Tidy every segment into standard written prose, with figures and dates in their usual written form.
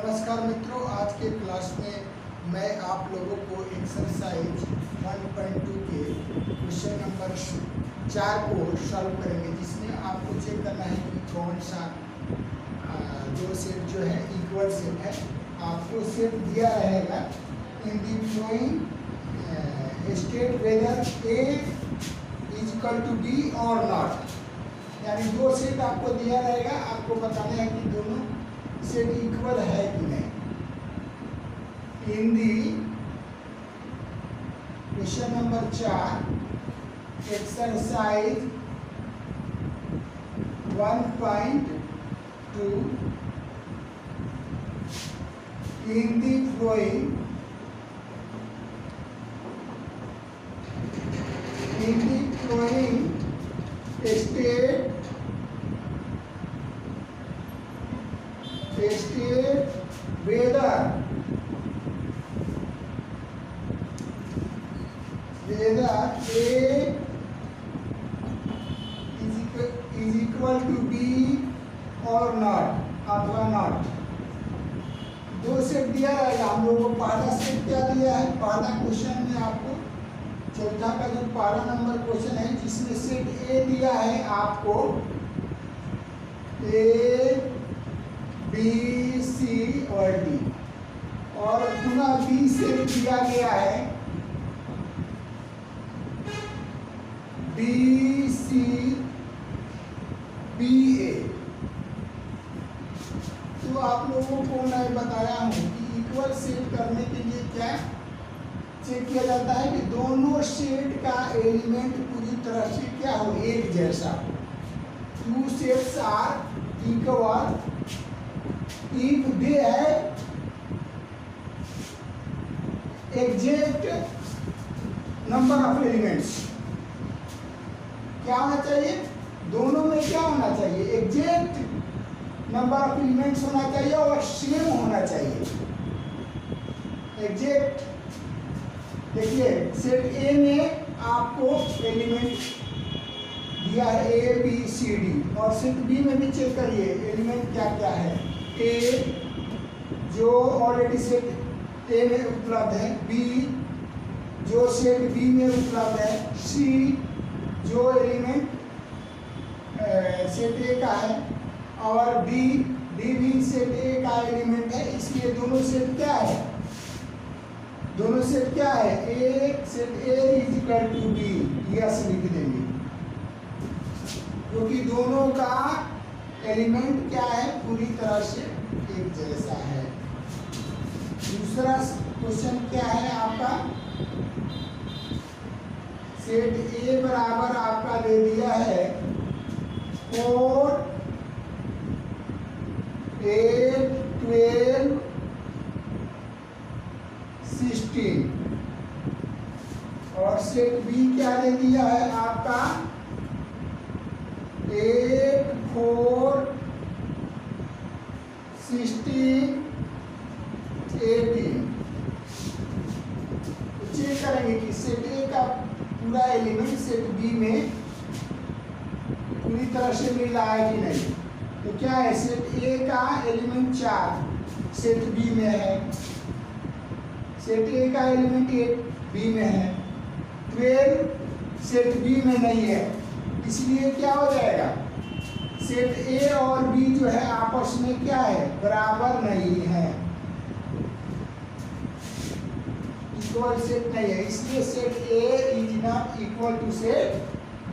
नमस्कार मित्रों, आज के क्लास में मैं आप लोगों को एक्सरसाइज 1.2 के क्वेश्चन नंबर 4 को सॉल्व करेंगे, जिसमें आपको चेक करना है कि कौन सा दो सेट जो है इक्वल सेट है। आपको सेट दिया रहेगा in the following state whether A is equal to B और नॉट, यानी दो सेट आपको दिया रहेगा। आपको बताना है कि दोनों सेट इक्वल है कि नहीं। In the question number 4 exercise 1.2 in the following state whether A is equal to B और not अथवा नॉट। दो सेट दिया रहेगा हम लोगों को। पहला सेट क्या दिया है, पहला क्वेश्चन में आपको चौथा का जो पहला नंबर क्वेश्चन है, जिसमें सेट ए दिया है आपको ए बी सी और डी, और पुनः बी सेट दिया गया है बी सी बी ए। तो आप लोगों को मैं बताया हूं कि इक्वल सेट करने के लिए क्या चेक किया जाता है कि दोनों सेट का एलिमेंट पूरी तरह से क्या हो, एक जैसा। Two sets are equal if they have exact number of elements। क्या होना चाहिए, दोनों में क्या होना चाहिए, एग्जैक्ट नंबर ऑफ एलिमेंट्स होना चाहिए और सेम होना चाहिए, एग्जैक्ट। देखिए सेट ए में आपको एलिमेंट दिया है ए बी सी डी, और सेट बी में भी चेक करिए एलिमेंट क्या क्या है। ए जो ऑलरेडी सेट ए में उपलब्ध है, बी जो सेट बी में उपलब्ध है, सी जो एलिमेंट सेट ए का है, और डी भी सेट ए का एलिमेंट है। इसलिए दोनों सेट क्या है, दोनों सेट क्या है, A set A is equal to B, yes लिख देंगे, क्योंकि दोनों का एलिमेंट क्या है, पूरी तरह से एक जैसा है। दूसरा क्वेश्चन क्या है आपका, सेट ए बराबर आपका दे दिया है 4 8 12 16, और सेट बी क्या दे दिया है आपका 8 4 16 18। चेक करेंगे कि सेट ए का पूरा एलिमेंट सेट बी में पूरी तरह से मिल रहा है कि नहीं। तो क्या है, सेट ए का एलिमेंट 4 सेट बी में है, सेट ए का एलिमेंट 8 बी में है, 12 सेट बी में नहीं है। इसलिए क्या हो जाएगा, सेट ए और बी जो है आपस में क्या है, बराबर नहीं है, इक्वल सेट नहीं है। इसलिए set A is not equal to set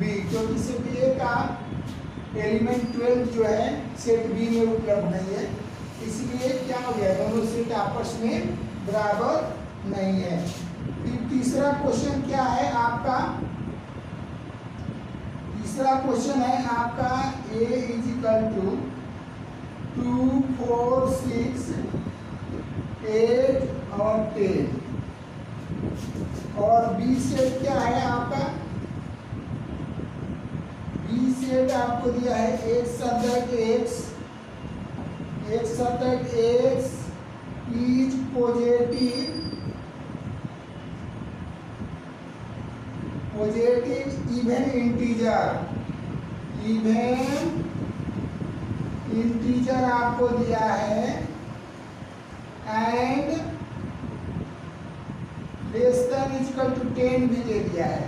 B, क्योंकि सेट ए का एलिमेंट 12 जो है सेट बी में उपलब्ध नहीं है। इसलिए क्या हो गया, दोनों सेट आपस में बराबर नहीं है। फिर तीसरा क्वेश्चन क्या है आपका, तीसरा क्वेश्चन है आपका ए इज इक्वल टू 2 4 6 8 और 10, और बी सेट क्या है आपका, बी सेट आपको दिया है एक subject X is positive even integer आपको दिया है and less than equal to 10 भी दे दिया है।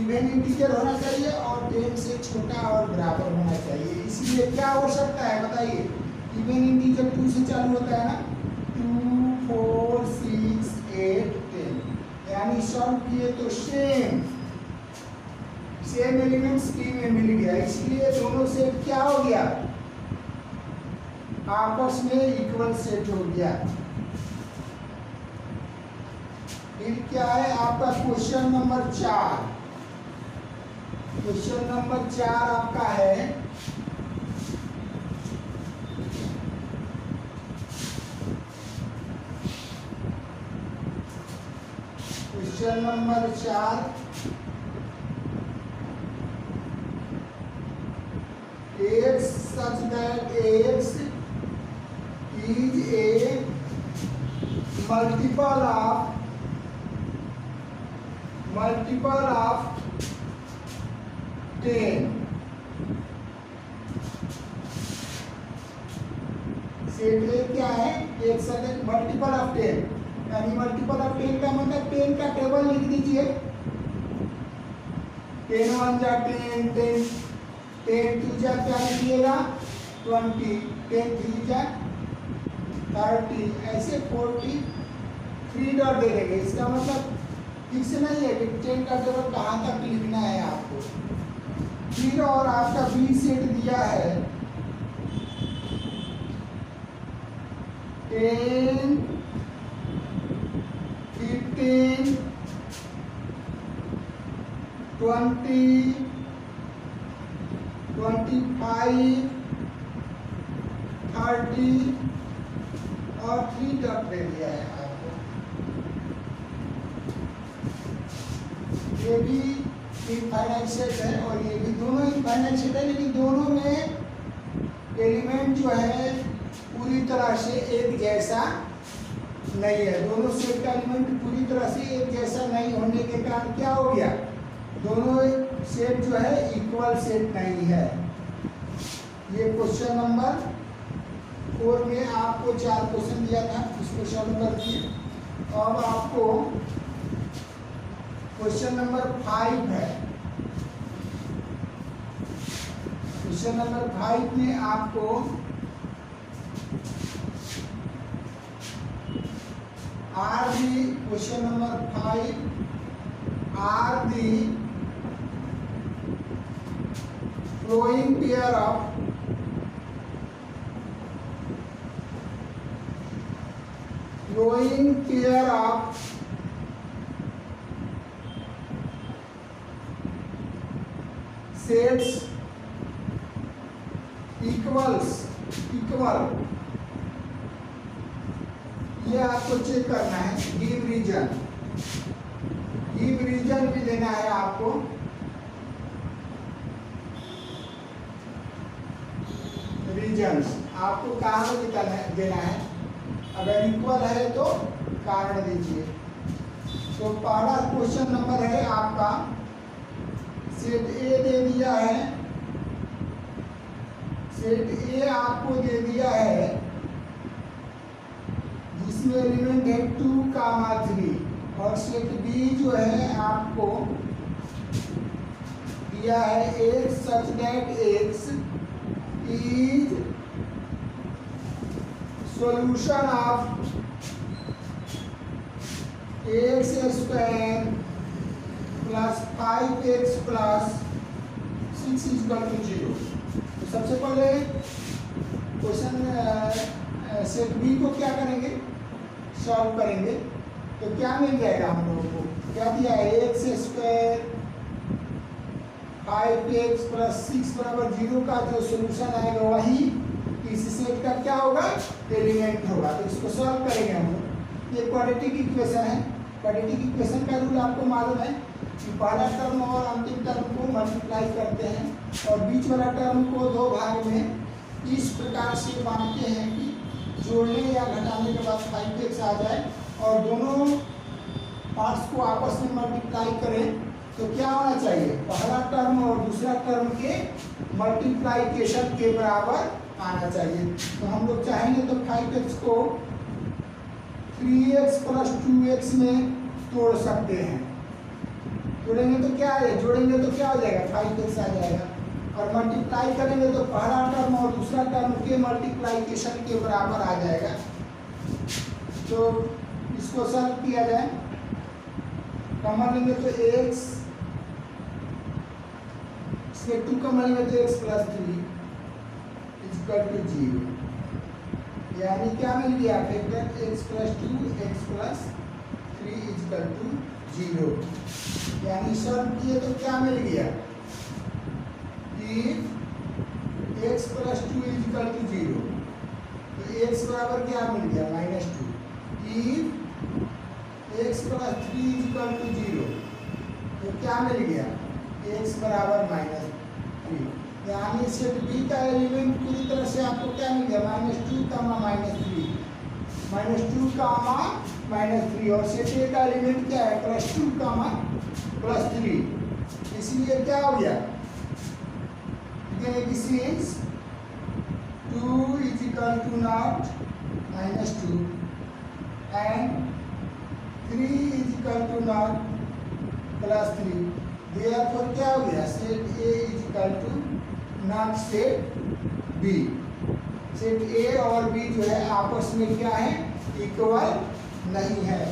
इवन इंटीजर होना चाहिए और 10 से छोटा और बराबर होना चाहिए। इसलिए क्या हो सकता है बताइए, इवन इंटीजर 2 से चालू होता है ना, 2 4 6 8 10, यानी सॉल्व किए तो सेम एलिमेंट्स टी में मिल गया। इसलिए दोनों सेट क्या हो गया, आपस में इक्वल सेट हो गया। फिर क्या है आपका क्वेश्चन नंबर 4। क्वेश्चन नंबर 4 आपका है question number 4 x such that x is a multiple of 10। Set ए क्या है, एक सच मल्टीपल ऑफ 10, यानी मल्टीपल ऑफ 10 का मतलब 10 का टेबल लिख दीजिए। 10 1 जा 10, 10 2 जा क्या लिखिएगा 20, 10 3 जा 30, ऐसे 40 3 डॉट दे देंगे। इसका मतलब फिक्स नहीं है कि 10 का टेबल कहाँ तक लिखना है आपको। फिर और आपका बी सेट दिया है 10 15 20 25 30 और 3 डॉट दे दिया है आपको। ये भी इनफाइनाइट सेट है और ये भी दोनों इनफाइनाइट सेट है, लेकिन दोनों में एलिमेंट जो है पूरी तरह से एक जैसा नहीं है। दोनों सेट का एलिमेंट पूरी तरह से एक जैसा नहीं होने के कारण क्या हो गया, दोनों सेट जो है इक्वल सेट नहीं है। ये क्वेश्चन नंबर 4 में आपको 4 क्वेश्चन दिया था, उसको सॉल्व कर दिए। अब आपको क्वेश्चन नंबर 5 है। क्वेश्चन नंबर 5 में आपको question number 5 are the flowing pair of sets equal, ये आपको चेक करना है। गिव रीजन भी देना है आपको। रीजन्स आपको कारण देना है, अगर इक्वल है तो कारण दीजिए। तो पहला क्वेश्चन नंबर है आपका, सेट ए दे दिया है, सेट ए आपको दे दिया है जिसमें एलिमेंट है 2, 3 और सेट बी जो है आपको दिया है x such that x is solution of x square plus 5x plus 6 is equal to 0। तो सबसे पहले क्वेश्चन सेट बी को क्या करेंगे, सॉल्व करेंगे। तो क्या मिल जाएगा हम लोगों को, क्या दिया है x स्क्वायर 5x प्लस 6 बराबर 0 का जो सोल्यूशन आएगा वही इस सेट का क्या होगा, एलिमेंट होगा। तो इसको सॉल्व करेंगे हम लोग। ये क्वाड्रेटिक इक्वेशन है। क्वाड्रेटिक इक्वेशन का रूल आपको मालूम है कि पहला टर्म और अंतिम टर्म को मल्टीप्लाई करते हैं और बीच वाला टर्म को 2 भाग में इस प्रकार से बांटते हैं कि जोड़ने या घटाने के बाद 5x आ जाए और दोनों पार्ट्स को आपस में मल्टीप्लाई करें। तो क्या होना चाहिए, पहला टर्म और दूसरा टर्म के मल्टीप्लाइकेशन के बराबर आना चाहिए। तो हम लोग चाहेंगे तो 5x को 3x प्लस 2x में तोड़ सकते हैं। जोड़ेंगे तो क्या है, जोड़ेंगे तो क्या हो जाएगा, 5x आ जाएगा। और मल्टीप्लाई करेंगे तो पहला टर्म और दूसरा टर्म के मल्टीप्लाइकेशन के बराबर आ जाएगा। तो इसको सॉल्व किया जाए, कॉमन लेंगे तो x, इसमें 2 कॉमन लेंगे तो x प्लस 3 इक्वल टू 0। यानी क्या मिल गया, factor x plus 2 x plus 3 equal to 0। यानी सॉल्व किए तो क्या मिल गया, x प्लस 2 इक्वल टू 0, तो x बराबर क्या मिल गया, -2। If x plus 3 equal to 0, तो क्या मिल गया, x बराबर -3। यानी सेट बी का एलिमेंट पूरी तरह से आपको क्या मिल गया, -2, -3, -2, -3। और सेट ए का एलिमेंट क्या है, +2, +3। इसलिए क्या हो गया, this is 2 is equal to not -2 and 3 is equal to not +3। therefore क्या हो गया, set A is equal to not set B। Set A और B जो है आपस में क्या है, इक्वल नहीं है।